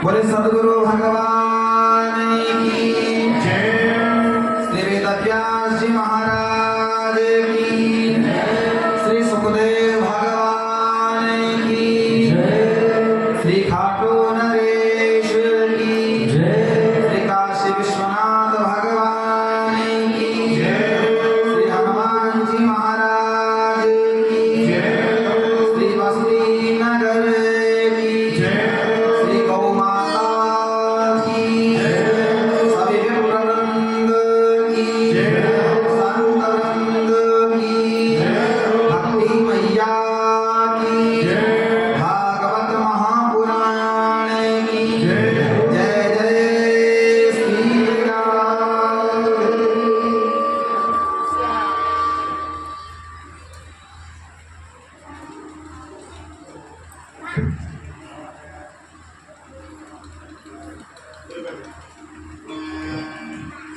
बोले सदगुरु भगवान की जय। श्री वेदव्यास जी महाराज की जय। श्री सुखदेव भगवान की जय। श्री खाटू नरेश की जय। श्री काशी विश्वनाथ भगवान की जय। श्री हनुमान जी महाराज की जय। श्री वसुदेव नगर की जय। श्री गौ माता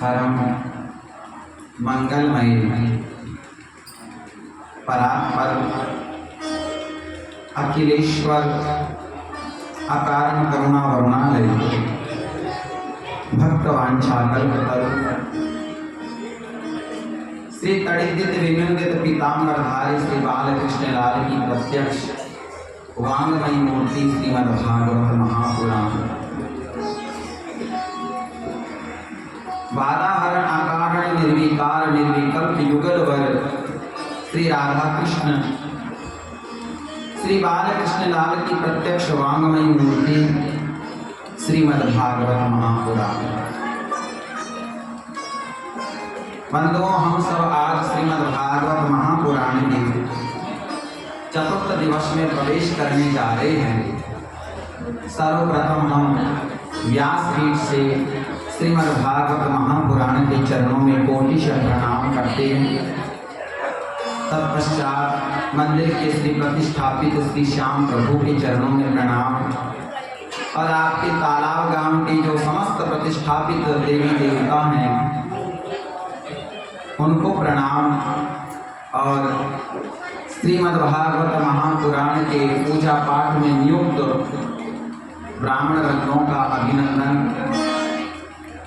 परम मंगलमय परात्पर अखिलेश्वर अकारण करुणा वरुणालय भक्तवांछा कल्पतरु श्री तड़ित विनिंदित पीताम्बरधारी श्री बालकृष्ण लाल की प्रत्यक्ष वांगमयी मूर्ति श्रीमद्भागवत महापुराण बाधाहरण अकारण निर्विकार निर्विकल्प युगल वर श्री राधा कृष्ण श्री बालकृष्ण लाल की प्रत्यक्ष वांगमयी मूर्ति श्रीमद्भागवत महापुराण। बंधुओं, हम सब आज श्रीमद्भागवत महापुराण के चतुर्थ दिवस में प्रवेश करने जा रहे हैं। सर्वप्रथम हम व्यासपीठ से श्रीमद्भागवत महापुराण के चरणों में कोटिशः प्रणाम करते हैं। तत्पश्चात मंदिर के श्री प्रतिष्ठापित श्री श्याम प्रभु के चरणों में प्रणाम और आपके तालाब गांव के जो समस्त प्रतिष्ठापित देवी देवता हैं उनको प्रणाम और श्रीमद्भागवत महापुराण के पूजा पाठ में नियुक्त ब्राह्मण रत्नों का अभिनंदन।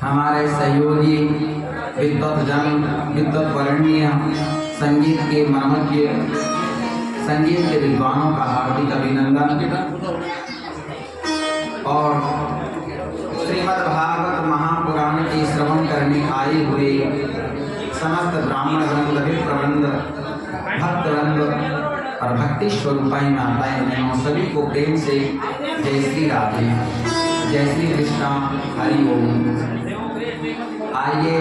हमारे सहयोगी विद्वत वरणीय संगीत के मर्मज्ञ संगीत के विद्वानों का हार्दिक अभिनंदन और श्रीमद्भागवत महापुराण के श्रवण करने आए हुए समस्त ब्राह्मण वृंद विप्रवृंद भक्तवृंद और भक्ति स्वरूपाई माताएं बहनों सभी को प्रेम से जय श्री राधे, जय श्री कृष्णा, हरि ओम। आइए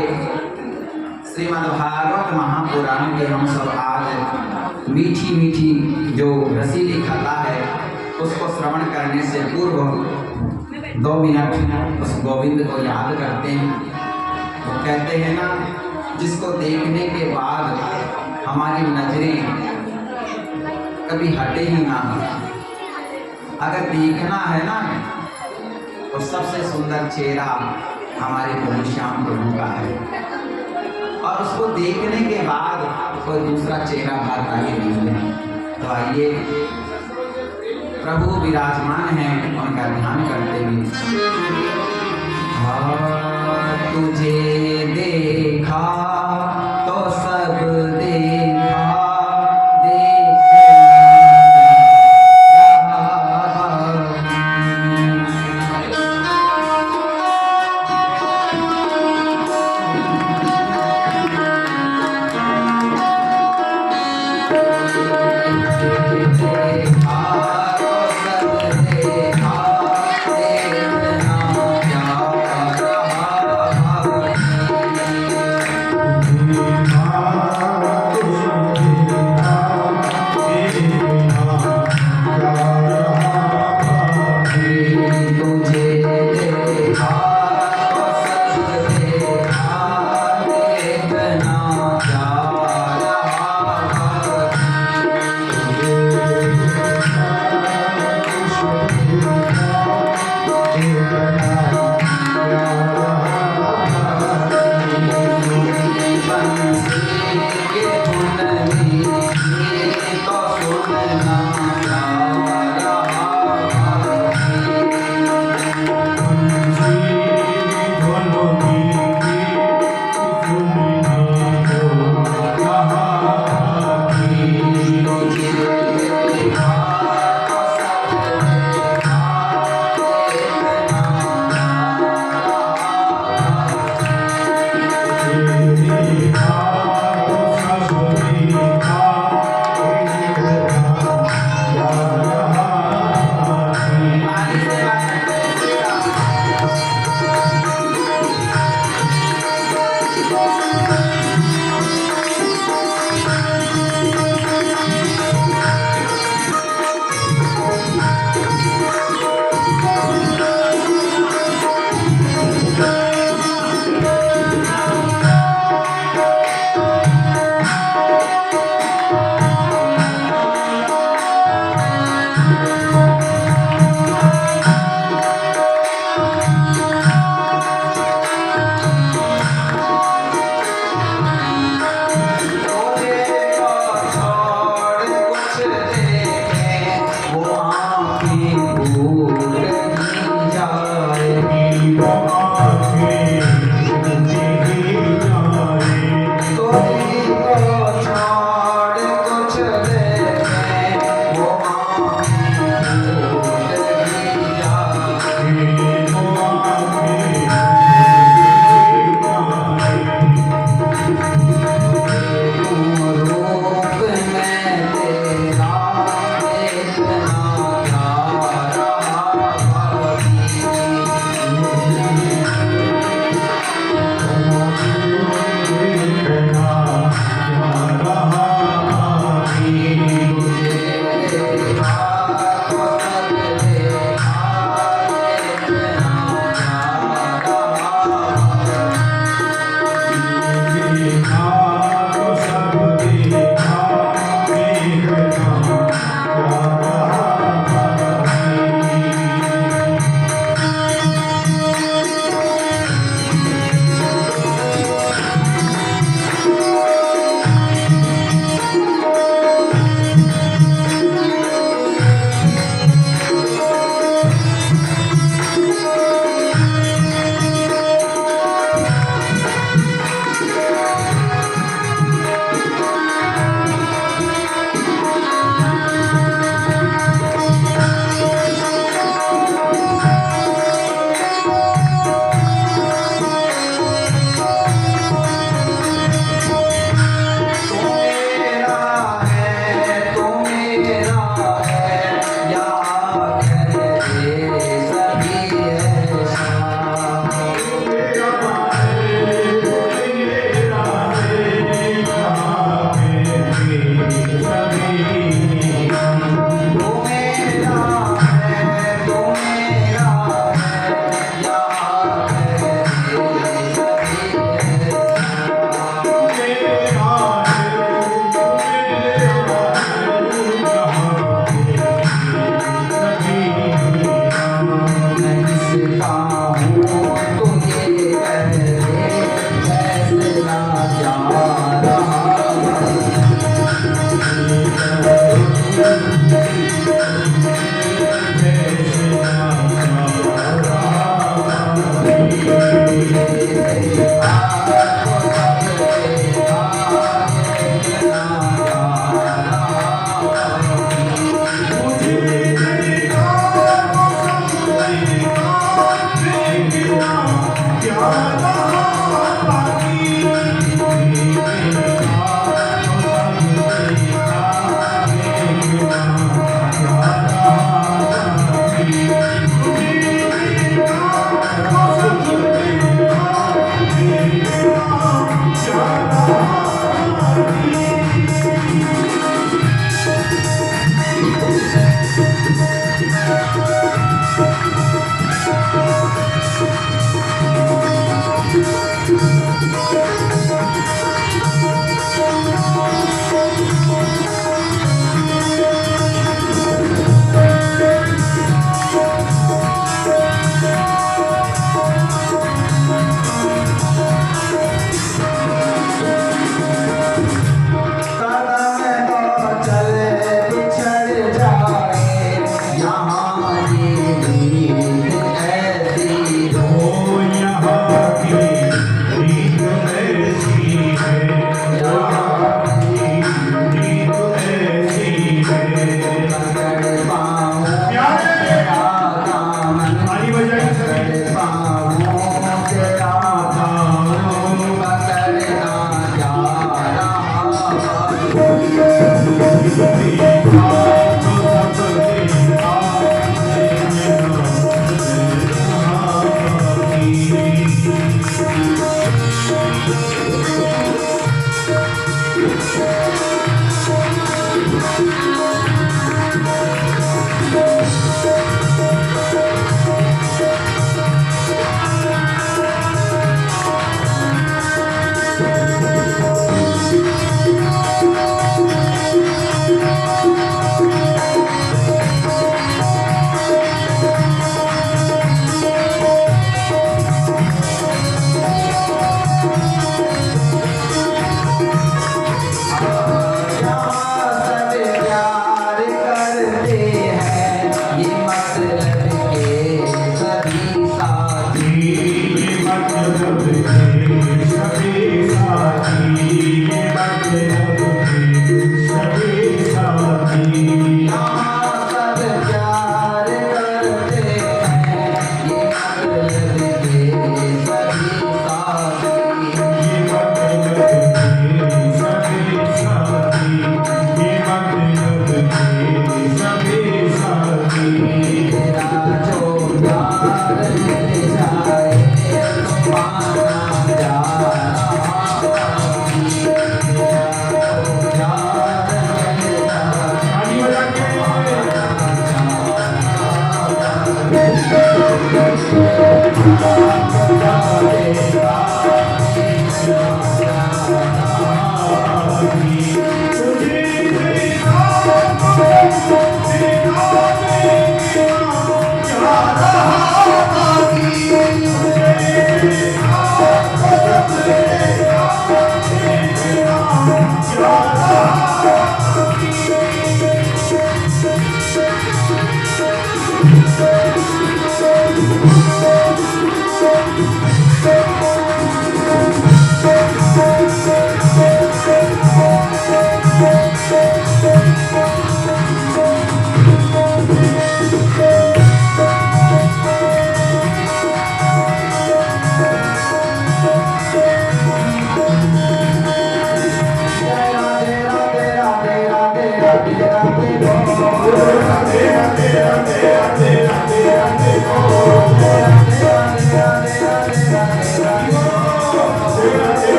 श्रीमद्भागवत महापुराण के हम सब आज मीठी मीठी जो रसीली कथा है उसको श्रवण करने से पूर्व 2 मिनट उस गोविंद को याद करते हैं। वो कहते हैं ना, जिसको देखने के बाद हमारी नजरें कभी हटे ही ना। अगर देखना है ना तो सबसे सुंदर चेहरा हमारे प्रभु श्याम प्रभु का है और उसको देखने के बाद कोई दूसरा चेहरा भारत आगे नहीं है। तो आइए प्रभु विराजमान हैं, उनका ध्यान करते हुए तुझे देखा तो सब देखा, देखा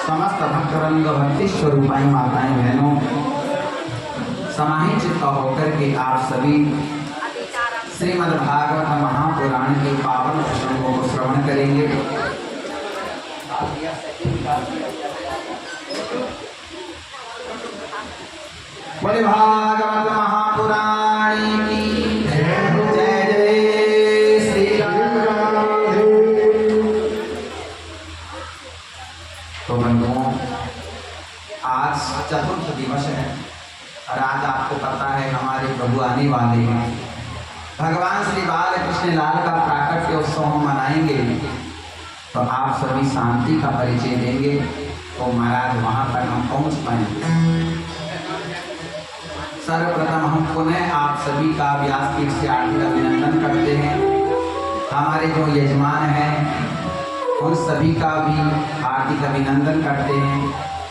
समस्त भक्तरंग भक्ति स्वरूपाई माताएं बहनों, समाहित चित्त होकर के आप सभी श्रीमद् भागवत महापुराण के पावन प्रसंगों को श्रवण करेंगे। बोले भागवत महापुराण की जय जय श्री राम। तो बंधुओं, आज चतुर्थ दिवस है और आज आपको पता है हमारे प्रभु आने वाले हैं। भगवान श्री बाल कृष्ण लाल का प्राकट्य उत्सव हम मनाएंगे, तो आप सभी शांति का परिचय देंगे तो महाराज वहाँ पर हम पहुँच पाएंगे। सर्वप्रथम हम पुनः आप सभी का व्यासपीठ से हार्दिक अभिनंदन करते हैं। हमारे जो यजमान हैं उन सभी का भी हार्दिक अभिनंदन करते हैं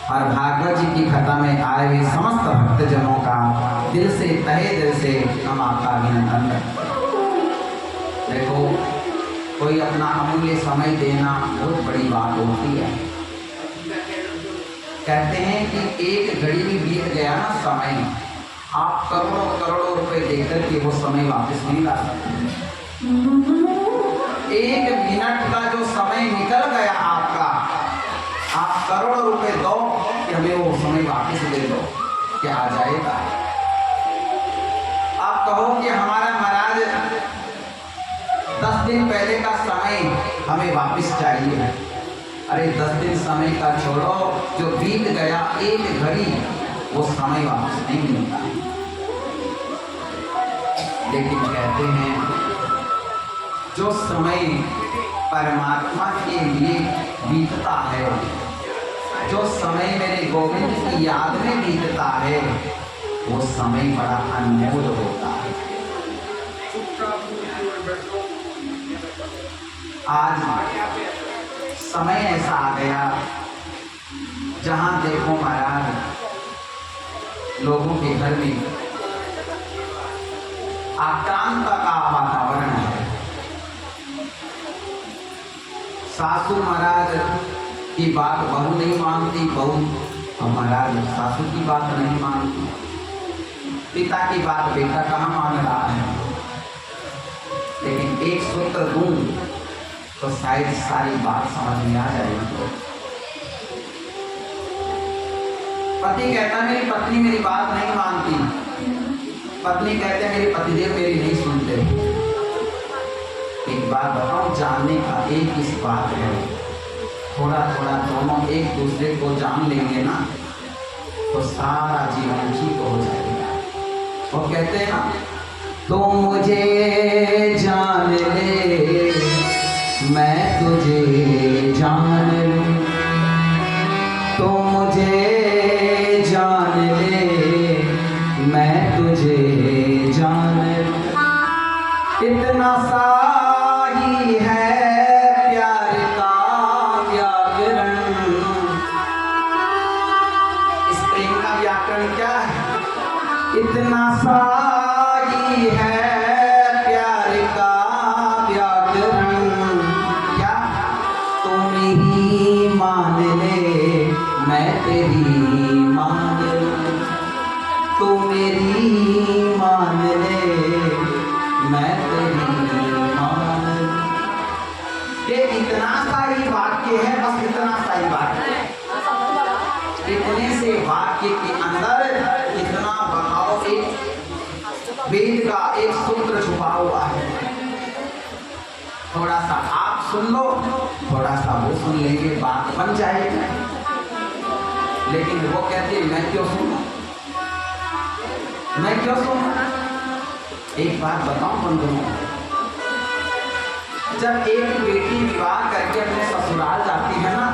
और भागवत जी की कथा में आए हुए समस्त भक्तजनों का दिल से तहे दिल से हम आपका अभिनंदन करते हैं। देखो, कोई अपना अमूल्य समय देना बहुत बड़ी बात होती है। कहते हैं कि एक घड़ी भी बीत गया ना समय, आप करोड़ों करोड़ों रुपए देकर के वो समय वापस नहीं ला सकते। एक मिनट का जो समय निकल गया आपका, आप करोड़ों रुपए दो कि हमें वो समय वापस दे दो, क्या आ जाएगा? आप कहो कि हमारा महाराज 10 दिन पहले का समय हमें वापस चाहिए। अरे 10 दिन समय का छोड़ो, जो बीत गया एक घड़ी वो समय वापस नहीं मिलता। लेकिन कहते हैं जो समय परमात्मा के लिए बीतता है, जो समय मेरे गोविंद की याद में बीतता है, वो समय बड़ा अनमोल होता है। आज समय ऐसा आ गया जहां देखो महाराज लोगों के घर में आक्रांता का वातावरण है। सासू महाराज की बात बहू नहीं मानती, बहू महाराज सासू की बात नहीं मानती, पिता की बात बेटा कहाँ मान रहा है। लेकिन एक सूत्र दूं तो शायद सारी बात समझ में आ जाएगी। पति कहता मेरी पत्नी मेरी बात नहीं मानती, पत्नी कहते मेरे पतिदेव मेरी नहीं सुनते। एक बात बताऊं, जानने का एक इस बात है, थोड़ा थोड़ा दोनों एक दूसरे को जान लेंगे ना तो सारा जीवन ठीक हो जाएगा। वो कहते हैं ना, तो मुझे जान ले मैं तुझे जान लूं, तो मुझे जान ले मैं तुझे जान लूं, इतना सा ही है प्यार का व्याकरण। इस प्रेम का व्याकरण क्या है? इतना सा ही है प्यार का व्याकरण। क्या? तू मेरी मान ले मैं तेरी मान लूं, तू मेरी मान ले मैं तेरी मान लूं। ये इतना सा ही वाक्य है, बस इतना सा ही वाक्य। इतने से वाक्य के अंदर इतना बताओ, एक वेद का एक सूत्र छुपा हुआ है। थोड़ा सा आप सुन लो, थोड़ा सा वो सुन लेंगे, बात बन जाएगी। लेकिन वो कहते मैं क्यों सुनूं, मैं क्यों सुनूं? एक बात बताऊं बंधुओं, जब एक बेटी विवाह करके अपने ससुराल जाती है ना,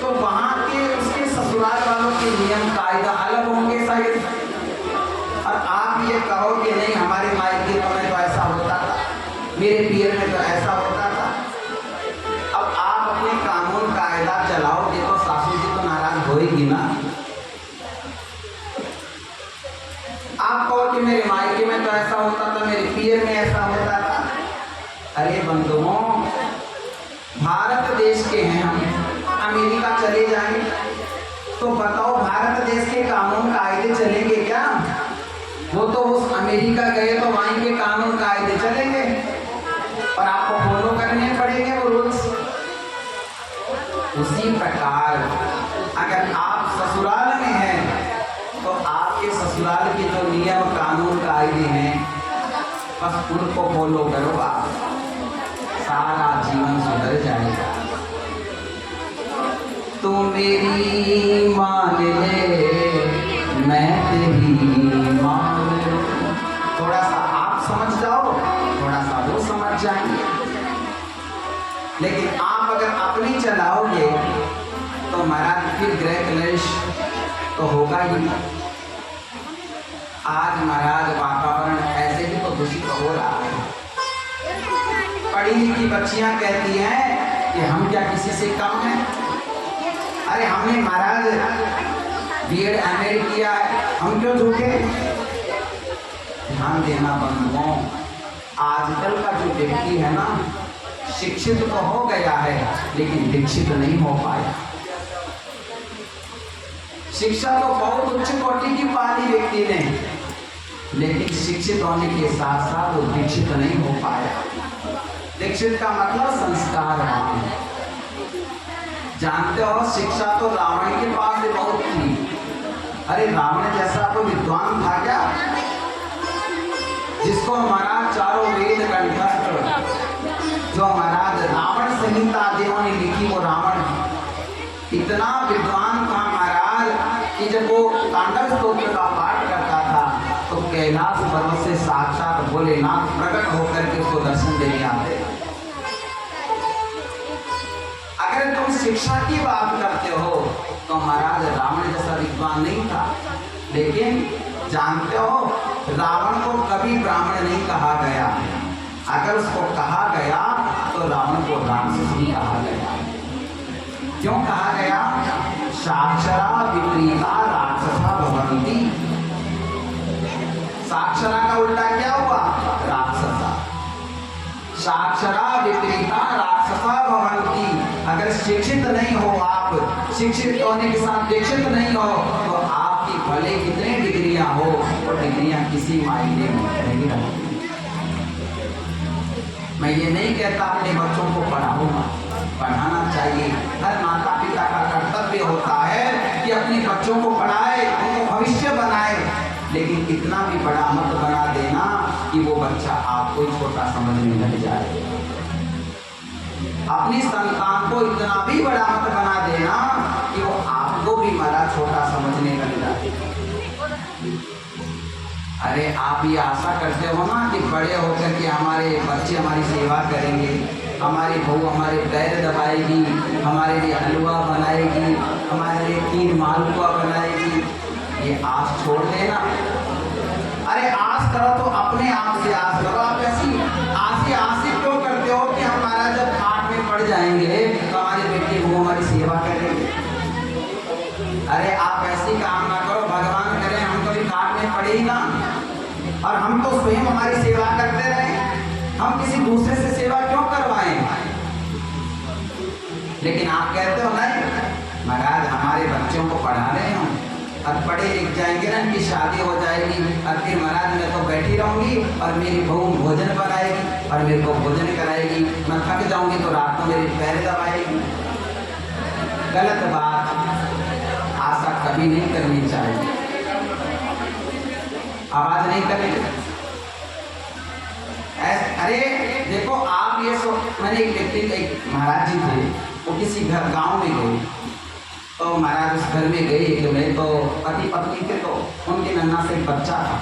तो वहां के उसके ससुराल वालों के नियम कायदा अलग होंगे शायद। और आप ये कहो कि नहीं हमारे मायके में तो ऐसा होता था, मेरे पियर में तो ऐसा होता था। अब आप अपने कानून कायदा चलाओगे तो सासू जी तो नाराज होएगी ना। आप कहो कि मेरे मायके में तो ऐसा होता था, मेरे पियर में ऐसा होता था। अरे बंधुओं, भारत देश के हैं हम, अमेरिका चले जाएंगे तो बताओ भारत देश के कानून कायदे चलेंगे क्या? वो तो उस अमेरिका गए तो वहीं के कानून कायदे चलेंगे और आपको फॉलो करने पड़ेंगे वो रूल्स। उसी प्रकार अगर आप ससुराल में हैं तो आपके ससुराल के जो नियम कानून कायदे हैं बस उनको फॉलो करो, आप सारा जीवन सुधर जाएगा। तू मेरी मान ले मैं तेरी मान लूं। थोड़ा सा आप समझ जाओ, थोड़ा सा वो समझ जाएंगे। लेकिन आप अगर अपनी चलाओगे तो महाराज फिर ग्रह क्लेश तो होगा ही। आज महाराज वातावरण ऐसे ही तो दूषित हो रहा है। पढ़ी लिखी बच्चियां कहती हैं कि हम क्या किसी से कम हैं? अरे हमने महाराज बीएड एमएड किया है, हम क्यों झूठे? ध्यान देना बंधुओं, आजकल का जो व्यक्ति है ना, शिक्षित तो हो गया है लेकिन दीक्षित नहीं हो पाया। शिक्षा तो बहुत उच्च कोटि की पाली व्यक्ति ने, लेकिन शिक्षित होने के साथ साथ वो दीक्षित नहीं हो पाया। दीक्षित का मतलब संस्कार है। जानते हो शिक्षा तो रावण के पास भी बहुत थी। अरे रावण जैसा तो विद्वान था क्या, जिसको महाराज चारों वेद कंठस्थ, जो महाराज रावण संहिता देवों ने लिखी, वो रावण इतना विद्वान था महाराज कि जब वो तांडव स्तोत्र का पाठ करता था तो कैलाश पर्वत से साक्षात भोलेनाथ प्रकट होकर के उसको दर्शन देने आते। अगर तुम शिक्षा की बात करते हो तो महाराज रावण जैसा विद्वान नहीं था, लेकिन जानते हो रावण को कभी ब्राह्मण नहीं कहा गया। अगर उसको कहा गया तो रावण को राक्षस नहीं कहा गया। क्यों कहा गया? साक्षरा विपरीता राक्षसा भवन्ति। साक्षरा का उल्टा क्या हुआ? राक्षसा। साक्षरा विपरीता राक्षसा भवन्ति। अगर शिक्षित नहीं हो आप, शिक्षित होने के साथ दीक्षित नहीं हो, तो आपकी भले कितने डिग्रियां हो, वो डिग्रियां किसी मायने में नहीं रहती। मैं ये नहीं कहता अपने बच्चों को पढ़ाऊंगा, पढ़ाना चाहिए। हर माता पिता का कर्तव्य होता है कि अपने बच्चों को पढ़ाए, उनको भविष्य बनाए, लेकिन इतना भी बड़ा मत बना देना कि वो बच्चा आपको छोटा समझने लग जाए। अपनी संतान को इतना भी बड़ा मत बना देना कि वो आपको भी बड़ा छोटा समझने लग जाए। अरे आप ये आशा करते हो ना कि बड़े होकर के हमारे बच्चे हमारी सेवा करेंगे, हमारी बहू हमारे पैर दबाएगी, हमारे लिए हलवा बनाएगी, हमारे लिए खीर मालपुआ बनाएगी। ये आस छोड़ देना। अरे आस करो तो अपने आप से आस करो। आप ऐसी आशी क्यों करते हो कि हमारा जब खाट में पड़ जाएंगे तो हमारे बेटे वो हमारी सेवा करेंगे? अरे आप ऐसी काम ना करो, भगवान करे हम कभी खाट में पड़े ही ना, और हम तो स्वयं हमारी सेवा करते रहे। हम किसी दूसरे से सेवा क्यों करवाएं? लेकिन आप कहते हो नहीं महाराज, हमारे बच्चों को पढ़ा रहे हो, अब पढ़े लिख जाएंगे ना, इनकी शादी हो जाएगी, और फिर महाराज मैं तो बैठी रहूंगी और मेरी बहू भोजन बनाएगी और मेरे को भोजन कराएगी, मैं थक जाऊंगी तो रात को मेरे पैर दबाएगी। गलत बात, आशा कभी नहीं करनी चाहिए। आवाज नहीं करेंगे। अरे देखो आप ये मैंने एक व्यक्ति, एक महाराज जी थे, वो किसी घर गांव में गए, तो महाराज उस घर में गए तो मैं तो पति पत्नी थे, तो उनके नन्हा से एक बच्चा था।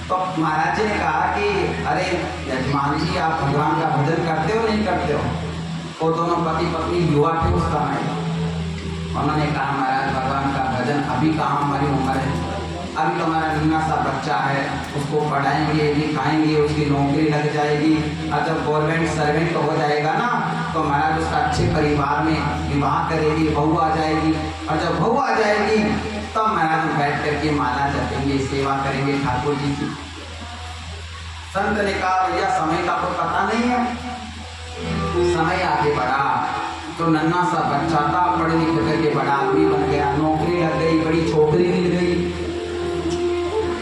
तो महाराज जी ने कहा कि अरे यजमान जी आप भगवान का भजन करते हो नहीं करते हो? वो दोनों पति पत्नी युवा थे उस समय। उन्होंने कहा महाराज भगवान का भजन अभी कहाँ, हमारी उम्र है, अभी तो हमारा नन्हा सा बच्चा है, उसको पढ़ाएंगे लिखाएंगे, उसकी नौकरी लग जाएगी, और जब गवर्नमेंट सर्वेंट हो जाएगा ना तो महाराज उसका अच्छे परिवार में विवाह करेगी, बहू आ जाएगी, और जब बहू आ जाएगी तब महाराज बैठ करके माला जपेंगे, सेवा करेंगे ठाकुर जी की। संत ने कहा भैया समय का तो पता नहीं है। समय आगे बढ़ा तो नन्हा सा बच्चा था, पढ़े लिख करके बड़ा आदमी बन गया, नौकरी लग गई, बड़ी छोकरी मिल गई।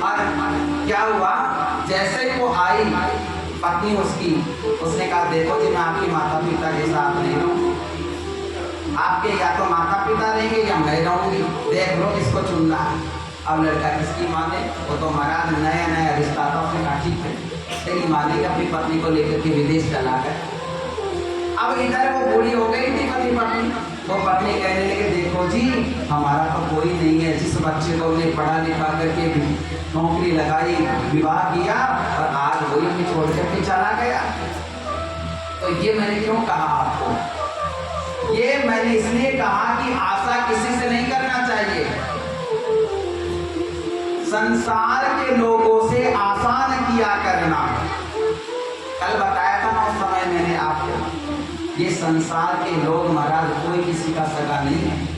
और क्या हुआ, जैसे ही वो आई पत्नी उसकी, उसने कहा देखो जी मैं आपके माता पिता के साथ नहीं रहूँ, आपके या तो माता पिता रहेंगे या मैं रहूँगी, देख लो किसको चुनना है। अब लड़का किसकी माने? वो तो महाराज नया नया रिश्ता था, उसने कहा ठीक है तेरी मानेगी, अपनी पत्नी को लेकर के विदेश चला गया। अब इधर वो बूढ़ी हो गई थी पति पत्नी, वो पत्नी कहने लगे देखो जी हमारा तो कोई नहीं है, जिस बच्चे को हमने पढ़ा लिखा करके नौकरी लगाई, विवाह किया, और आज वही भी छोड़ करके चला गया। तो ये मैंने क्यों कहा आपको? ये मैंने इसलिए कहा कि आशा किसी से नहीं करना चाहिए। संसार के लोगों से आशा न किया करना। कल बताया था ना उस समय मैंने आपको, ये संसार के लोग महाराज कोई किसी का सगा नहीं है।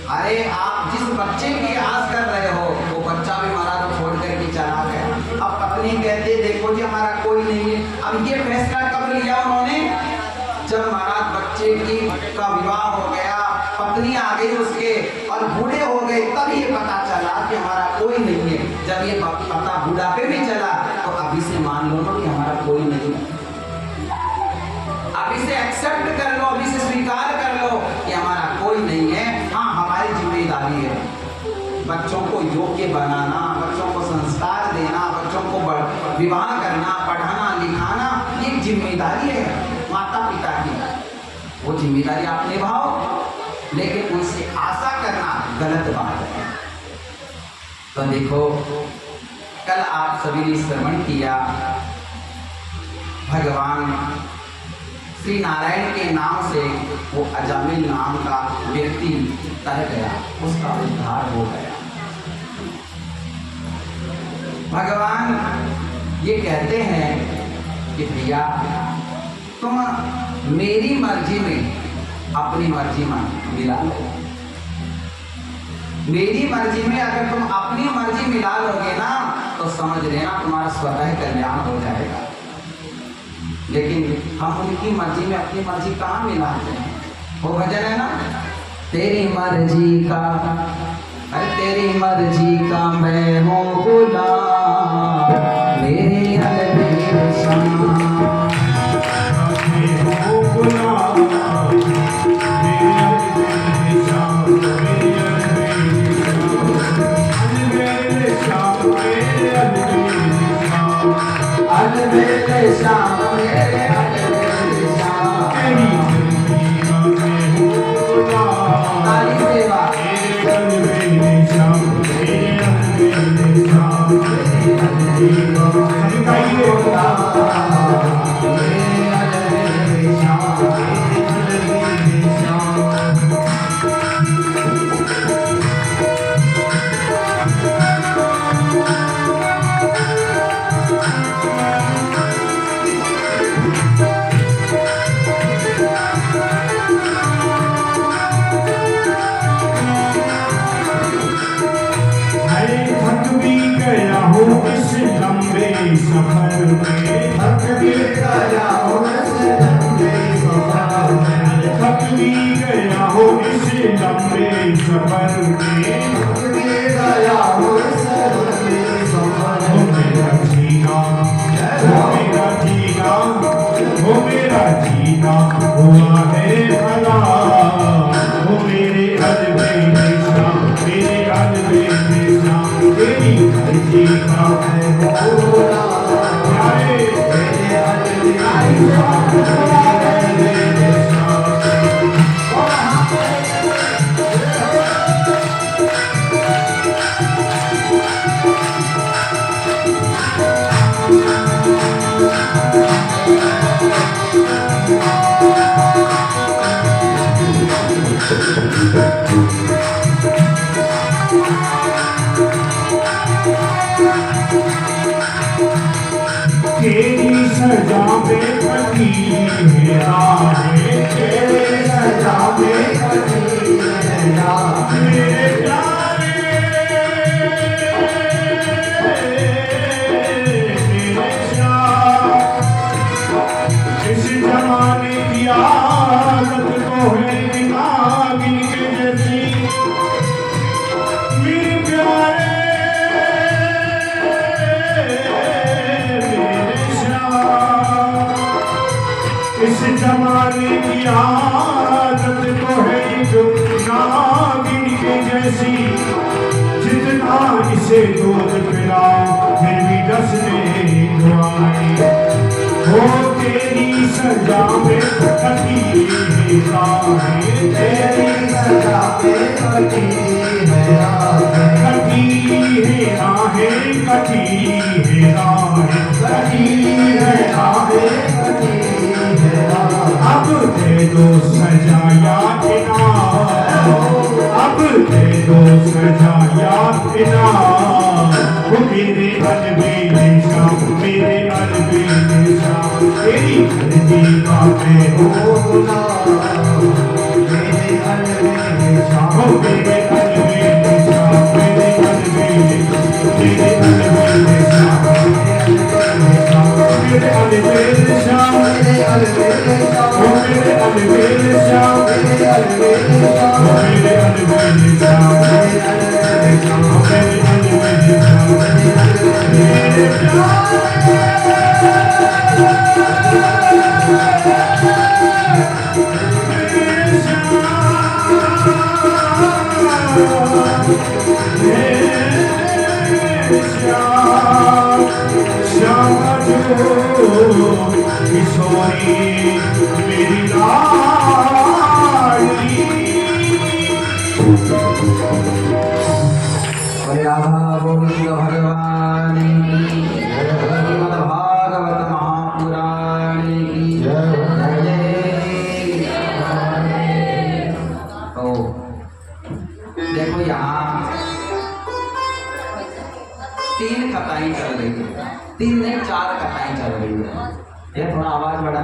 अरे आप जिस बच्चे की आस कर रहे हो वो बच्चा भी महाराज छोड़ करके चला गया। अब पत्नी कहती है देखो जी हमारा कोई नहीं है। अब ये फैसला कब लिया उन्होंने? जब महाराज बच्चे का विवाह हो गया, पत्नी आ गई उसके और बूढ़े हो गए, तब ये पता चला कि हमारा कोई नहीं है। जब ये पता बुढ़ापे में चला तो अभी से मान लो कि हमारा कोई नहीं है, अभी से एक्सेप्ट कर लो, अभी से स्वीकार कर लो कि हमारा कोई नहीं है। हाँ हमारी जिम्मेदारी है बच्चों को योग्य बनाना, बच्चों को संस्कार देना, बच्चों को विवाह करना, पढ़ाना लिखाना, ये जिम्मेदारी है माता पिता की। वो जिम्मेदारी आप निभाओ, लेकिन उनसे आशा करना गलत बात है। तो देखो कल आप सभी ने श्रवण किया, भगवान श्री नारायण के नाम से वो अजामिल नाम का व्यक्ति तर गया, उसका उद्धार हो गया। भगवान ये कहते हैं कि भैया तुम मेरी मर्जी में अपनी मर्जी मान, मिला लो। मेरी मर्जी में अगर तुम अपनी मर्जी मिला लोगे ना तो समझ लेना तुम्हारा स्वतः कल्याण हो जाएगा। लेकिन हम उनकी मर्जी में अपनी मर्जी कहाँ मिलाते हैं? वो भजन है ना, तेरी मर्जी का, अरे तेरी मर्जी का मैं हूँ गुलाम, मेरे अलबेर शाम, मैं हूँ गुलाम, मेरे अलबेर शाम, मेरे अलबेर शाम, मेरे अलबेर शाम, अलबेर शाम, मेरे अलबेर शाम, तेरी मर्जी का मैं हूँ गुलाम, ताली सेवा, मेरे अलबेर शाम, मेरे अलबेर शाम, मेरे अलबेर शाम, इस लंबे सफर में थक भी गया हो, इस लंबे सफर में थक भी गया हो, इस लंबे सफर में थक भी गया हो, इस लंबे सफर में मेरा जीना, वो मेरा जीना, वो मेरा जीना हुआ है भला, वो मेरे अलबेर शाम, मेरे अलबेर शाम, तेरी मर्जी का मैं हूँ गुलाम, मेरे अलबेर शाम, मेरे अलबेर शाम। तेरी सजा में कटी है राहें, तेरी सजा में कटी है राहें, मेरे प्यारे मेरे श्याम, इस जमाने की आदत तो है दिमागी के जैसी, मेरे प्यारे इस जमाने की आदत तो है जो नागिन के जैसी, जितना इसे दूध पिलाओ फिर भी डसने दुआएं, हो तेरी सजा में कटी है राहें, तेरी सजा में कटी है राहें, कटी है राहें, कटी है राहें, कटी है राहें, कटी अब दे दो सजा या इनाम, अब दे दो सजा या इनाम, वो मेरे अलबेर शाम, मेरे अलबेर शाम, तेरी मर्जी का मैं हूँ गुलाम, मेरे अलबेर शाम, वो मेरे अलबेर शाम, मेरे अलबेर शाम, मेरे अलबेर शाम, मेरे अलबेर शाम, मेरे अलबेर शाम, मेरे अलबेर शाम, मेरे अलबेर शाम, मेरे अलबेर शाम, मेरे अलबेर शाम, मेरे अलबेर शाम, श्याम जो किशोरी मेरी लाडली, राधा गोविंद भगवान की, श्रीमद् भागवत महापुराण की जय। तो देखो यहाँ 3 कथाएं चल रही है, 3 नहीं 4 कथाएं चल रही है। ये थोड़ा आवाज बढ़ा।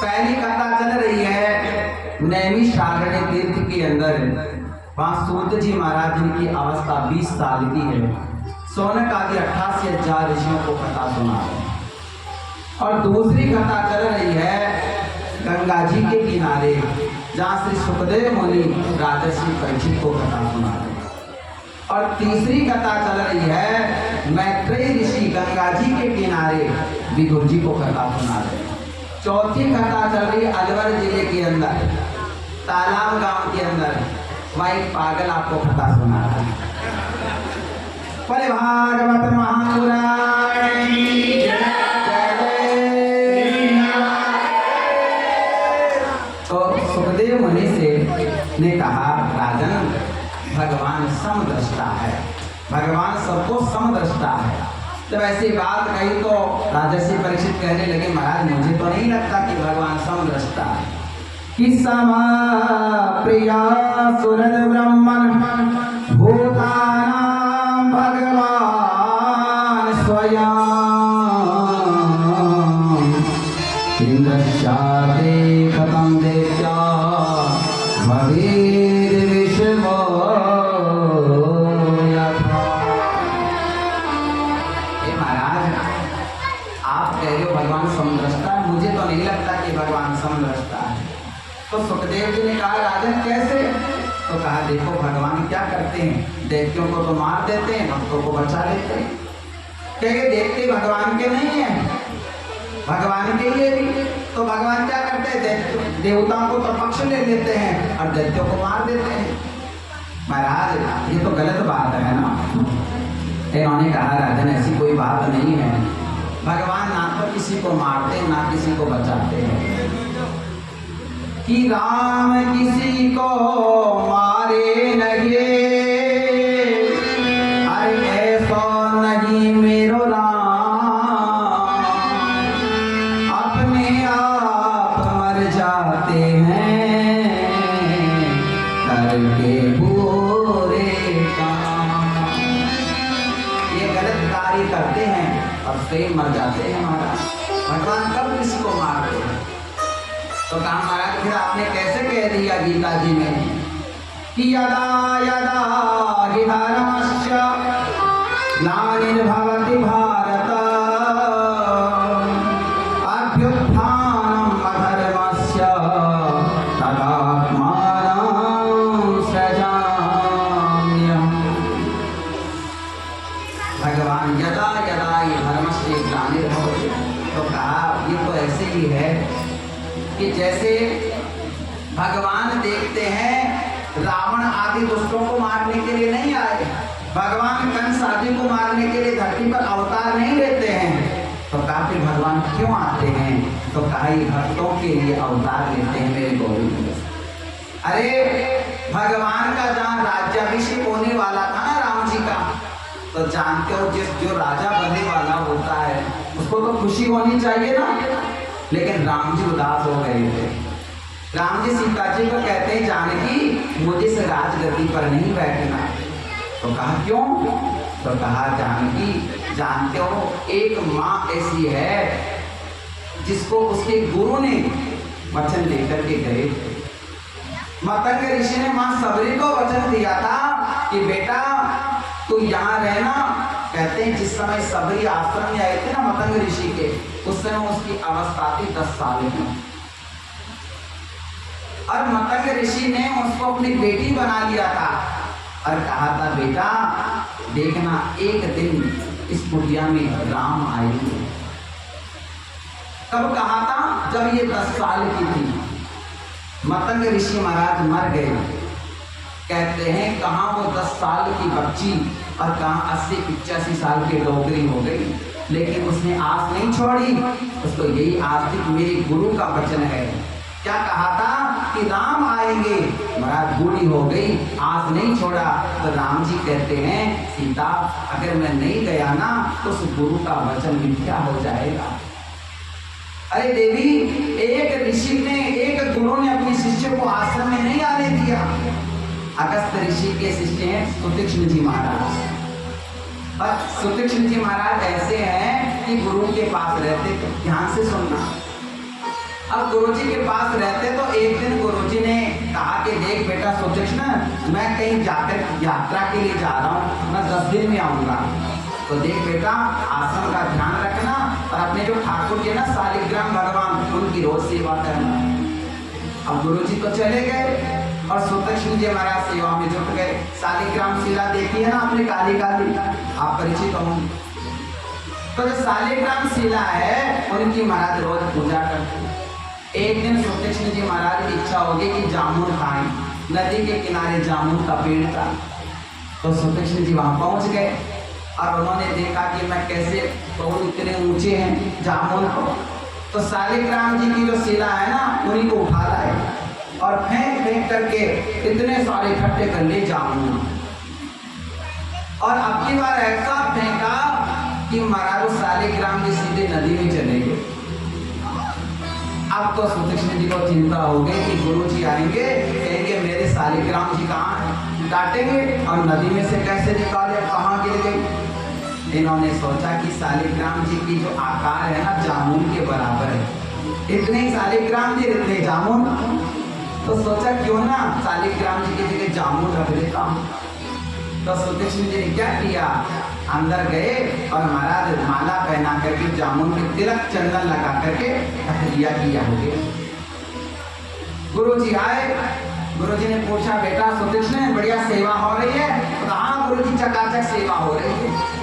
पहली कथा चल रही है नैमिषारण्य तीर्थ के अंदर वहाँ सूत जी महाराज जी की अवस्था 20 साल की है। शौनक आदि 88,000 ऋषियों को कथा सुना है। और दूसरी कथा चल रही है गंगा जी के किनारे, जहाँ श्री सुखदेव मुनि राजर्षि परीक्षित को कथा सुना रहे। और तीसरी कथा चल रही है मैत्रेय ऋषि गंगा जी के किनारे विदुर जी को कथा सुना रहे। चौथी कथा चल रही है अलवर जिले के अंदर तालाब गांव के अंदर, वहाँ एक पागल आपको कथा सुना रहा है। बोले भागवत महापुराण की तो सुखदेव मुनि से ने कहा राजन, भगवान समदृष्टा है, भगवान सबको समदृष्टा है। जब ऐसी बात कही तो राजर्षि परीक्षित कहने लगे महाराज मुझे तो नहीं लगता कि भगवान समदृष्टा है। कि समा प्रिया सुरद ब्रह्मन भूतानां भगवान स्वयं इंद्रश्चाते कथं देत्या भवेद् विश्वो यथा। महाराज आप कह रहे हो भगवान समदृष्टा, मुझे तो नहीं लगता कि भगवान समदृष्टा है। तो सुखदेव जी ने कहा राजन कैसे? तो कहा देखो भगवान क्या करते हैं, दैत्यों को तो मार देते हैं, भक्तों को बचा लेते हैं। कहे दैत्य भगवान के नहीं है, भगवान के लिए भी तो भगवान क्या करते हैं, देवताओं को तो पक्ष ले लेते हैं और दैत्यों को मार देते हैं। महाराज ये तो गलत बात है ना। इन्होंने कहा राजन ऐसी कोई बात नहीं है, भगवान ना तो किसी को मारते ना किसी को बचाते हैं। कि राम किसी को मारे नहीं, अरे ऐसा नहीं मेरो राम, अपने आप मर जाते हैं करके बुरे काम। ये गलत कार्य करते हैं और स्वयं मर जाते हैं। महाराज भगवान कब किसी को मारते हैं? तो कहा महाराज फिर आपने कैसे कह दिया गीता जी में कि यदा यदा हि धर्मस्य ग्लानिर्भवति भारत अभ्युत्थानम् अधर्मस्य तदात्मानं सृजाम्यहम्। भगवान यदा यदा हि धर्मस्य ग्लानिर्भवति, तो कहा ये तो ऐसे ही है कि जैसे भगवान देखते हैं रावण आदि दुष्टों को मारने के लिए नहीं आए, भगवान कंस आदि को मारने के लिए धरती पर अवतार नहीं लेते हैं। तो कहा फिर भगवान क्यों आते हैं? तो कहा ये भक्तों के लिए अवतार लेते हैं मेरे गोविंद। अरे भगवान का जहाँ राज्याभिषेक होने वाला था ना राम जी का, तो जानते हो जो राजा बनने वाला होता है उसको तो खुशी होनी चाहिए ना, लेकिन राम जी उदास हो गए थे। राम जी सीता जी को कहते हैं जानकी मुझे इस राजगद्दी पर नहीं बैठना। तो कहा क्यों? तो कहा जानकी जानते हो एक माँ ऐसी है जिसको उसके गुरु ने वचन लेकर के गए थे। मतंग ऋषि ने माँ सबरी को वचन दिया था कि बेटा तू यहाँ रहना। कहते हैं जिस समय सबरी आश्रम में आए थे ना मतंग ऋषि के, उस समय उसकी अवस्था थी 10 साल की। और मतंग ऋषि ने उसको अपनी बेटी बना लिया था और कहा था बेटा देखना एक दिन इस कुटिया में राम आएंगे। कब कहा था? जब ये 10 साल की थी। मतंग ऋषि महाराज मर गए। कहते हैं कहाँ वो 10 साल की बच्ची और कहाँ 80-85 साल की डोगरी हो गई, लेकिन उसने आस नहीं छोड़ी। उसको यही आस थी कि मेरे गुरु का वचन है। क्या कहा था कि राम आएंगे। महाराज बूढ़ी हो गई, आस नहीं छोड़ा। तो राम जी कहते हैं सीता अगर मैं नहीं गया ना तो उस गुरु का वचन मिथ्या हो जाएगा। अरे देवी एक ऋषि ने एक गुरु ने अपने शिष्य को आश्रम में नहीं आने दिया। अगस्त ऋषि के शिष्य हैं सुतीक्ष्ण जी महाराज। और सुतीक्ष्ण जी महाराज ऐसे हैं कि गुरु के पास रहते, ध्यान से सुनना। अब गुरुजी के पास रहते तो एक दिन गुरुजी ने कहा कि देख बेटा सुतीक्ष्ण, मैं कहीं जाकर यात्रा के लिए जा रहा हूँ, मैं 10 दिन में आऊँगा, तो देख बेटा आश्रम का ध्यान रखना और अपने जो ठाकुर जी ना शालिग्राम भगवान उनकी रोज सेवा करना। अब गुरुजी तो चले गए और सुतीक्ष्ण जी महाराज सेवा में जुट गए। शालिग्राम शिला देखी है ना आपने, काली काली, आप परिचित होंगे। तो जो शालिग्राम शिला है उनकी महाराज रोज पूजा करते। एक दिन सुतीक्ष्ण जी महाराज की इच्छा होगी कि जामुन खाएं, नदी के किनारे जामुन का पेड़ था। तो सुतीक्ष्ण जी वहां पहुंच गए और उन्होंने देखा कि मैं कैसे बहुत इतने ऊंचे हैं जामुन को, तो शालिग्राम जी की जो शिला है ना उन्हीं को उठा लाए और फेंक फेंक करके इतने सारे इकट्ठे कर लिए जामुन। और अब की बार ऐसा फेंका कि महाराज शालिग्राम जी सीधे नदी में चले गए। अब तो सुतीक्ष्ण जी को चिंता हो गई कि गुरु जी आएंगे, कहेंगे मेरे शालिग्राम जी कहाँ हैं, डांटेंगे और नदी में से कैसे निकाले, कहाँ गिर गई। इन्होंने सोचा कि शालिग्राम जी की जो आकार है ना जामुन के बराबर है, इतने ही शालिग्राम जी इतने जामुन, तो सोचा क्यों ना शालिग्राम जी की जगह जामुन रख देता हूँ। तो सुतीक्ष्ण जी ने क्या किया, अंदर गए और महाराज माला पहना करके जामुन के तिलक चंदन लगा करके रख दिया कि हो गया। गुरुजी आए, गुरुजी ने पूछा बेटा सुतीक्ष्ण बढ़िया सेवा हो रही है? तो हाँ गुरुजी चकाचक सेवा हो रही है।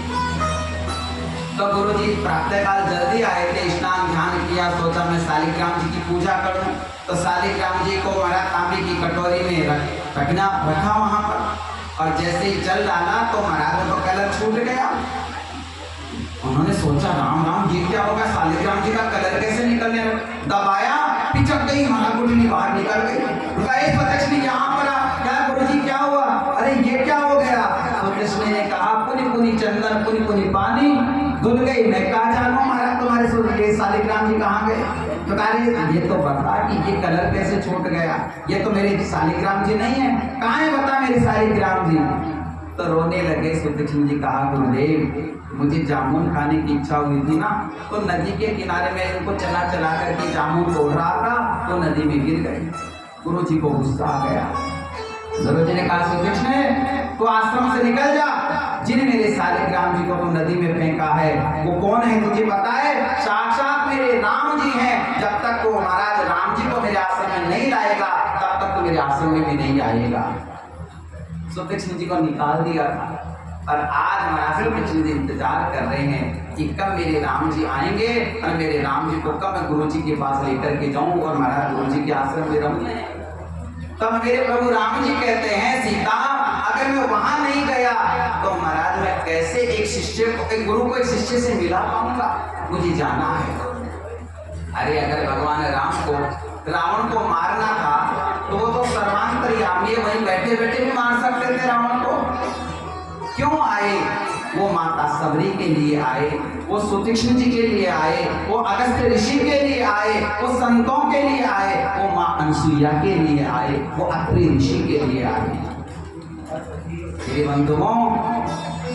तो गुरुजी प्रातःकाल जल्दी आए थे, स्नान ध्यान किया, सोचा मैं शालिग्राम जी की पूजा करूं। तो शालिग्राम जी को महाराज तांबे की कटोरी में रखा वहां पर, और जैसे ही जल डाला तो महाराज का कलर छूट गया। उन्होंने सोचा राम राम ये क्या होगा, शालिग्राम जी का कलर कैसे निकलने लगा, दबाया पिचक गई, महाकुंडली बाहर निकल गई। सुतीक्ष्ण यहाँ पर क्या गुरुजी क्या हुआ, अरे ये क्या हो गया। सुतीक्ष्ण ने कहा पुनि पुनि चंदन पुनि पुनि पानी धुल गई, मैं कहा जानू महाराज तुम्हारे शालिग्राम जी कहाँ गए। तो कहा ये तो बता कि ये कलर कैसे छूट गया, ये तो मेरे शालिग्राम जी नहीं है, कहाँ है बता मेरे शालिग्राम जी। तो रोने लगे सुतीक्ष्ण जी, कहा गुरुदेव मुझे जामुन खाने की इच्छा हुई थी ना, तो नदी के किनारे में इनको चला चला करके जामुन तोड़ रहा था तो नदी में गिर गई। गुरु जी को गुस्सा आ गया। गुरु जी ने कहा सुतीक्ष्ण तू आश्रम से निकल जा, जिन मेरे शालिग्राम जी को तू नदी में फेंका है वो कौन है तुझे पता है, साक्षात मेरे राम जी हैं। जब तक वो महाराज राम जी को मेरे आश्रम में नहीं लाएगा तब तक तो मेरे आश्रम में भी नहीं आएगा। सुतीक्ष्ण जी को निकाल दिया था और आज महाराज सुतीक्ष्ण जी इंतजार कर रहे हैं कि कब मेरे राम जी आएंगे और मेरे राम जी को कब मैं गुरु जी के पास लेकर के जाऊं और महाराज गुरु जी के आश्रम में रहूं। तब मेरे प्रभु राम जी कहते हैं सीता अगर मैं वहां नहीं गया तो महाराज मैं कैसे एक शिष्य को, एक गुरु को एक शिष्य से मिला पाऊंगा, मुझे जाना है। अरे अगर भगवान राम को रावण को मारना था तो वो तो सर्वांतर्यामी है, वहीं बैठे बैठे भी मार सकते थे रावण को। क्यों आए, वो माता सबरी के लिए आए, वो सुतीक्ष्ण जी के लिए आए, वो अगस्त्य ऋषि के लिए आए, वो संतों के लिए आए, वो माँ अनसुईया के लिए आए, वो अत्रि ऋषि के लिए आए। मेरे बंधुओं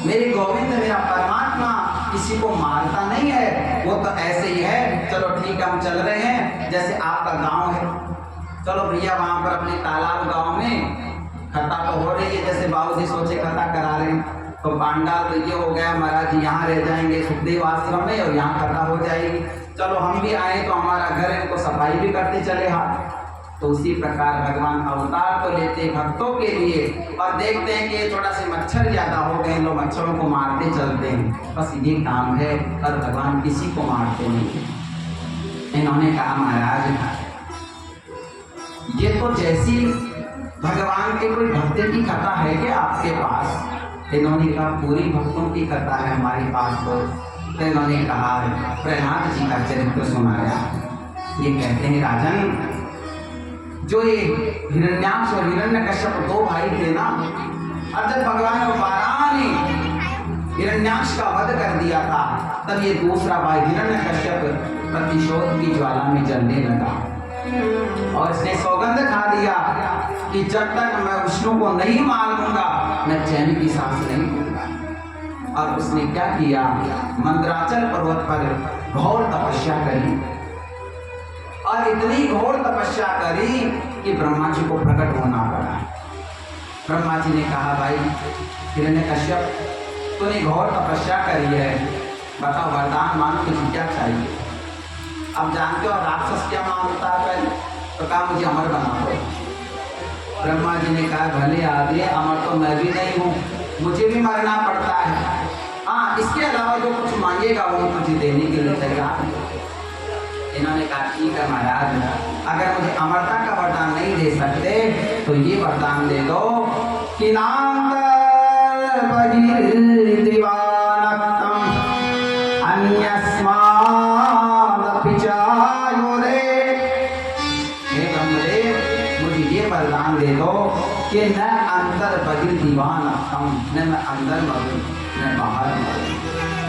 मेरे गोविंद मेरा परमात्मा किसी को मारता नहीं है, वो तो ऐसे ही है। चलो ठीक है हम चल रहे हैं, जैसे आपका गांव है, चलो भैया वहां पर अपने तालाब गांव में खता तो हो रही है, जैसे बाबूजी सोचे खता करा रहे हैं, तो पांडाल तो ये हो गया महाराज जी यहाँ रह जाएंगे सुखदेव आश्रम में और यहाँ खता हो जाएगी, चलो हम भी आए तो हमारा घर है, इनको सफाई भी करते चले हाथ। तो उसी प्रकार भगवान अवतार तो लेते भक्तों के लिए और देखते हैं कि थोड़ा से मच्छर ज्यादा हो गए, लोग मच्छरों को मारते चलते हैं, बस ये काम है और भगवान किसी को मारते नहीं। इन्होंने कहा महाराज ये तो जैसी भगवान के कोई भक्ति की कथा है क्या आपके पास। इन्होंने कहा पूरी भक्तों की कथा है हमारे पास। तो इन्होंने कहा प्रहलाद जी का चरित्र सुनाया। ये कहते हैं राजन जो ये हिरण्याक्ष और हिरण्यकश्यप दो भाई थे ना, और जब भगवान वाराह ने हिरण्याक्ष का वध कर दिया था तब ये दूसरा भाई हिरण्यकश्यप प्रतिशोध की ज्वाला में जलने लगा और इसने सौगंध खा लिया कि जब तक मैं विष्णु को नहीं मान लूंगा मैं चैन की सांस नहीं लूंगा। और उसने क्या किया, मंदराचल पर्वत पर घोर तपस्या करी और इतनी घोर तपस्या करी कि ब्रह्मा जी को प्रकट होना पड़ा। ब्रह्मा जी ने कहा, भाई हिरण्यकश्यप, तूने घोर तपस्या करी है, बताओ वरदान मांग, तुझे क्या चाहिए? अब जानते हो राक्षस क्या मांगता है पहले? तो कहा मुझे अमर बना दो। ब्रह्मा जी ने कहा, भले आदि, अमर तो मैं भी नहीं हूँ, मुझे भी मरना पड़ता है। हाँ, इसके अलावा जो कुछ मांगेगा वो तुझे देने के लिए तैयार है। इन्होंने कहा, ठीक है महाराज, अगर मुझे अमरता का वरदान नहीं दे सकते तो ये वरदान दे दो कि वरदान दे दो कि न अंदर बहिर दीवान न मैं अंदर मरूं न बाहर मरूं,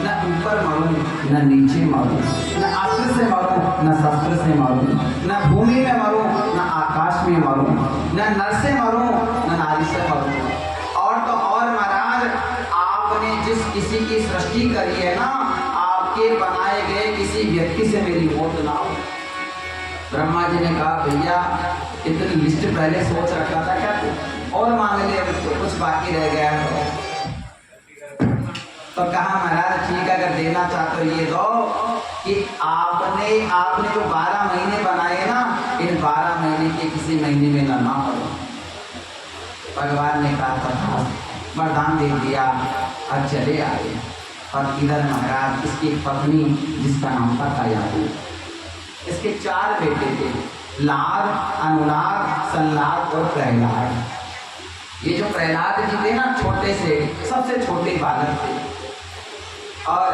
न ऊपर मरूं न नीचे मरूं, न अस्त्र से मरूं न शस्त्र से मरूं, न भूमि में मरूं न आकाश में मरूं, न नर से मरूं न नारी से मरूं। और तो और महाराज, आपने जिस किसी की सृष्टि करी है ना, आपके बनाए गए किसी व्यक्ति से मेरी मौत ना हो। ब्रह्मा जी ने कहा, भैया इतनी लिस्ट पहले सोच रखा था क्या तू? और मांग लिया, कुछ बाकी रह गया है। तो कहा, महाराज ठीक है, अगर देना चाहते हो ये दो कि आपने जो 12 महीने बनाए ना, इन 12 महीने के किसी महीने में ना पड़ो। भगवान ने कहा था, वरदान दे दिया और चले आए। और इधर महाराज इसकी एक पत्नी जिसका नाम था कायाबू, इसके 4 बेटे थे, लाद, अनुलाद, संलाद और प्रहलाद। ये जो प्रहलाद जी थे ना, छोटे से सबसे छोटे बालक थे। और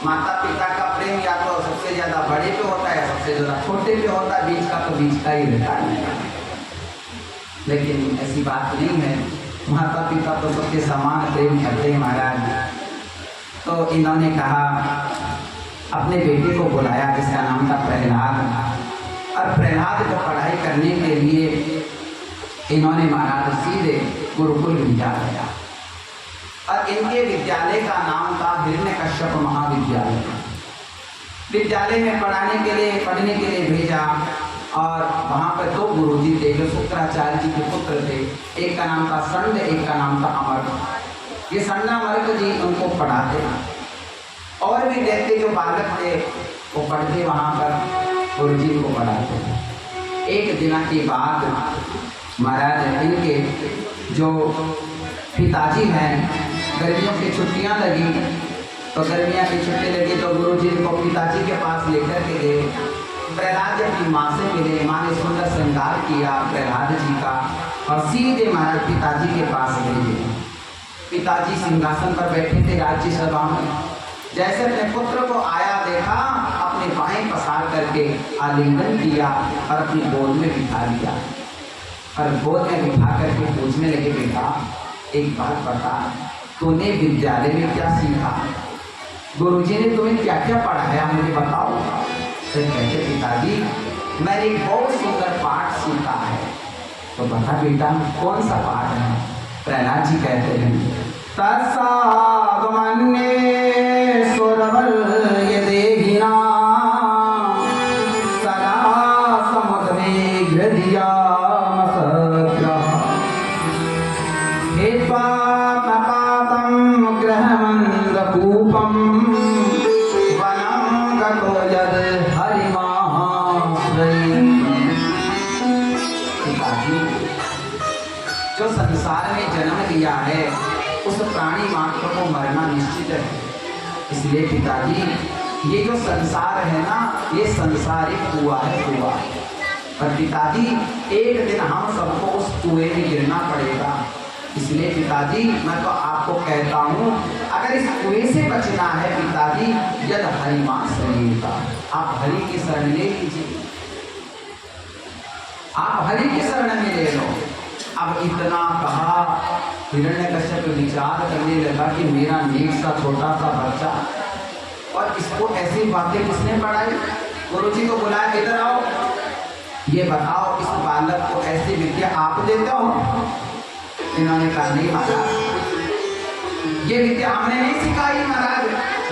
माता पिता का प्रेम या तो सबसे ज्यादा बड़े पे होता है, सबसे ज्यादा छोटे पे होता है, बीच का तो बीच का ही रहता है। लेकिन ऐसी बात नहीं है, माता पिता तो सबके समान प्रेम करते हैं महाराज। तो इन्होंने कहा, अपने बेटे को बुलाया जिसका नाम था प्रहलाद, और प्रहलाद को पढ़ाई करने के लिए इन्होंने महाराज सीधे गुरुकुल भेजा गया। और इनके विद्यालय का नाम था हिरण्यकश्यप महाविद्यालय। विद्यालय में पढ़ने के लिए भेजा। और वहाँ पर 2 गुरुजी थे जो शुक्राचार्य जी के पुत्र थे। एक का नाम था संड, एक का नाम था अमर। ये संडामर्क जी उनको पढ़ाते। और भी देखते जो बालक थे वो पढ़ते वहाँ पर गुरु जी को पढ़ाते। एक दिन के बाद महाराज इनके जो पिताजी हैं, गर्मियों की छुट्टियाँ लगी, तो गर्मियाँ की छुट्टी लगी तो गुरु जी को पिताजी के पास लेकर के गए। प्रहलाद जी अपनी माँ से मिले, माँ ने सुंदर श्रृंगार किया प्रहलाद जी का और सीधे महाराज पिताजी के पास भेजे। पिताजी सिंहासन पर बैठे थे राज्य सभा में। जैसे अपने पुत्र को आया देखा, अपने बाएं पसार करके आलिंगन किया और अपनी गोद में बिठा लिया। और गोद में बिठा करके पूछने लगे, बेटा एक बात बता, तूने विद्यालय में क्या सीखा? गुरुजी ने तुम्हें क्या क्या पढ़ाया मुझे बताओ। तो कहते, पिताजी मैंने एक बहुत सुंदर पाठ सीखा है। तो बता बेटा कौन सा पाठ है? प्रहलाद जी कहते हैं, तत्सागमन्ये सुरवल्य देहिना सदा समुद्रमेघ्रधिया मसग्रः हेत्वात्मपातं ग्रहमन्द्रकूपं वनं गतो यद् हरिमाश्रयेत्। पिताजी जो संसार में जन्म लिया है उस प्राणी मात्र को मरना निश्चित है। इसलिए पिताजी ये जो संसार है ना, ये संसारिक कुआं है, कुआं। पर पिताजी एक दिन हम सबको उस कुएं में गिरना पड़ेगा। इसलिए पिताजी मैं तो आपको कहता हूँ, अगर इस कुएं से बचना है पिताजी, यद हरिमाश्रयेत् का आप हरि की शरण ले लीजिए, आप हरि की शरण में ले लो। अब इतना कहा, हिरण्यकश्यप विचार करने लगा कि मेरा नेक सा छोटा सा बच्चा, और इसको ऐसी बातें किसने पढ़ाई? गुरुजी को बुलाया, इधर आओ, ये बताओ इस बालक को ऐसी विद्या आप देते हो? इन्होंने कहा, नहीं महाराज, ये विद्या हमने नहीं सिखाई महाराज,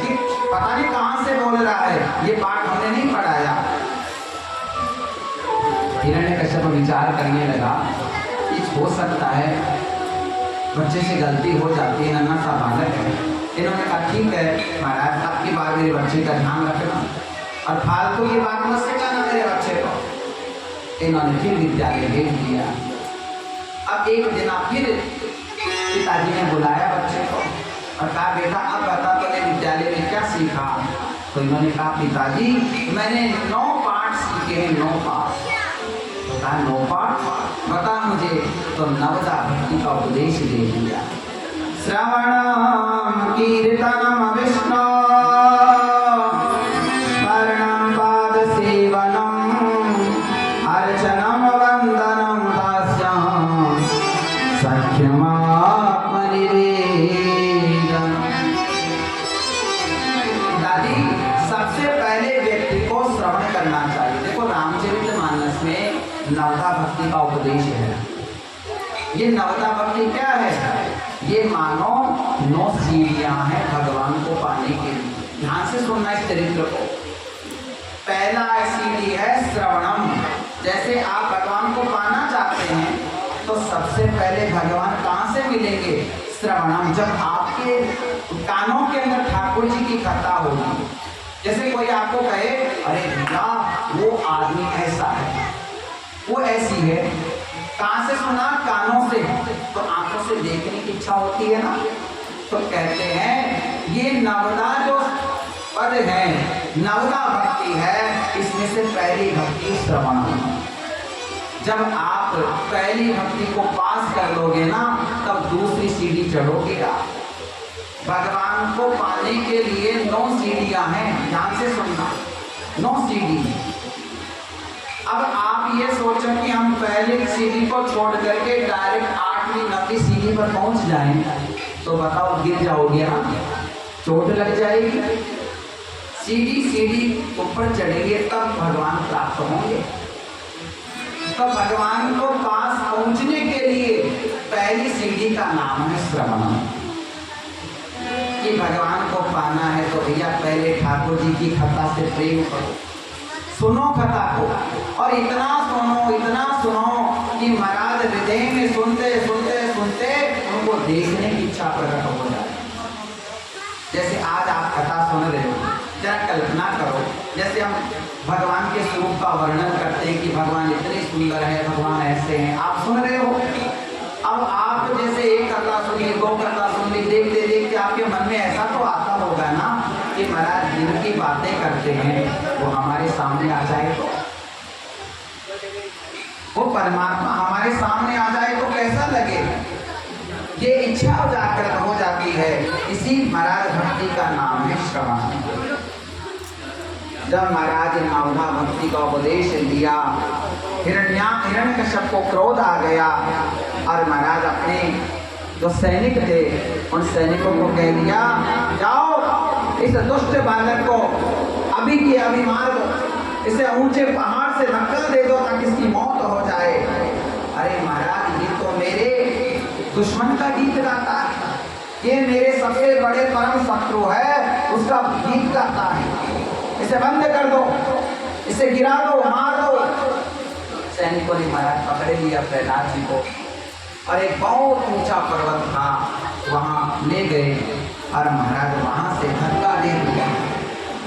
ये पता नहीं कहाँ से बोल रहा है, ये पाठ हमने नहीं पढ़ाया। हिरण्यकश्यप विचार करने लगा कि हो सकता है बच्चे से गलती हो जाती है, नन्हा सा बालक है। इन्होंने कहा ठीक है महाराज, अब की बार मेरे बच्चे का ध्यान रखना और फालतू की बात मत सिखाना मेरे बच्चे को। इन्होंने फिर विद्यालय भेज दिया। अब एक दिन फिर पिताजी ने बुलाया बच्चे को और कहा बेटा अब बता तूने विद्यालय में क्या सीखा। तो इन्होंने कहा पिताजी मैंने 9 पाठ सीखे हैं, 9 पाठ। तो कहा 9 पाठ बता मुझे। तो नवदा भक्ति का उपदेश दे दिया। श्रवणम कीर्तनम विष्णु स्मरणम पाद सेवनम अर्चनम वंदनम दास्यम सख्यमात्मनिवेदनम। दादी सबसे पहले व्यक्ति को श्रवण करना चाहिए। देखो रामचरितमानस में नवदा भक्ति का उपदेश है। ये नवदा भक्ति क्या है? ये मानो 9 सीढ़ियां हैं भगवान को पाने के लिए। ध्यान से सुनना इस चरित्र को। पहला सीढ़ी है श्रवणम। जैसे आप भगवान को पाना चाहते हैं तो सबसे पहले भगवान कहाँ से मिलेंगे? श्रवणम। जब आपके कानों के अंदर ठाकुर जी की कथा होगी। जैसे कोई आपको कहे अरे भैया वो आदमी ऐसा है, वो ऐसी है। कहाँ से सुना? कानों से। तो आंखों से देखने की इच्छा होती है ना। तो कहते हैं ये नवदा जो पद है, नवदा भक्ति है, इसमें से पहली भक्ति श्रवण। जब आप पहली भक्ति को पास कर लोगे ना तब दूसरी सीढ़ी चढ़ोगे आप। भगवान को पाने के लिए 9 सीढ़ियां हैं। ध्यान से सुनना, 9 सीढ़ी। अब आप ये सोचो कि हम पहली सीढ़ी को छोड़ करके डायरेक्ट 8वीं 9वीं सीढ़ी पर पहुंच जाएं तो बताओ गिर जाओगे ना, चोट लग जाएगी। सीढ़ी ऊपर चढ़ेंगे तब भगवान प्राप्त होंगे। तो भगवान को पास पहुंचने के लिए पहली सीढ़ी का नाम है श्रवण। कि भगवान को पाना है तो भैया पहले ठाकुर जी की कथा से प्रेम करो, सुनो कथा को। और इतना सुनो कि महाराज हृदय में सुनते सुनते सुनते उनको देखने की इच्छा प्रकट हो जाए। जैसे आज आप कथा सुन रहे हो, जरा कल्पना करो जैसे हम भगवान के स्वरूप का वर्णन करते हैं कि भगवान इतने सुंदर है, भगवान ऐसे हैं, आप सुन रहे हो। अब आप जैसे एक कथा सुनी, 2 कथा सुनी, देखते देखते आपके मन में ऐसा तो आता होगा ना कि महाराज जिनकी बातें करते हैं वो हमारे सामने आ जाए तो, वो परमात्मा हमारे सामने आ जाए तो कैसा लगे। ये इच्छा जागृत हो जाती है। इसी महाराज भक्ति का नाम है श्रवण। जब महाराज ने नवदा भक्ति का उपदेश दिया, हिरण्यकश्यप को क्रोध आ गया और महाराज अपने जो सैनिक थे उन सैनिकों को कह दिया जाओ इस दुष्ट बालक को अभी के अभी मार दो, इसे ऊंचे पहाड़ से धक्का दे दो ताकि इसकी मौत हो जाए। अरे महाराज ये तो मेरे दुश्मन का गीत गाता है, ये मेरे सबसे बड़े परम शत्रु है, उसका गीत गाता है, इसे बंद कर दो, इसे गिरा दो, मार दो। सैनिकों ने महाराज पकड़े लिया प्रहलाद जी को और एक बहुत ऊंचा पर्वत था वहाँ ले गए और महाराज वहाँ से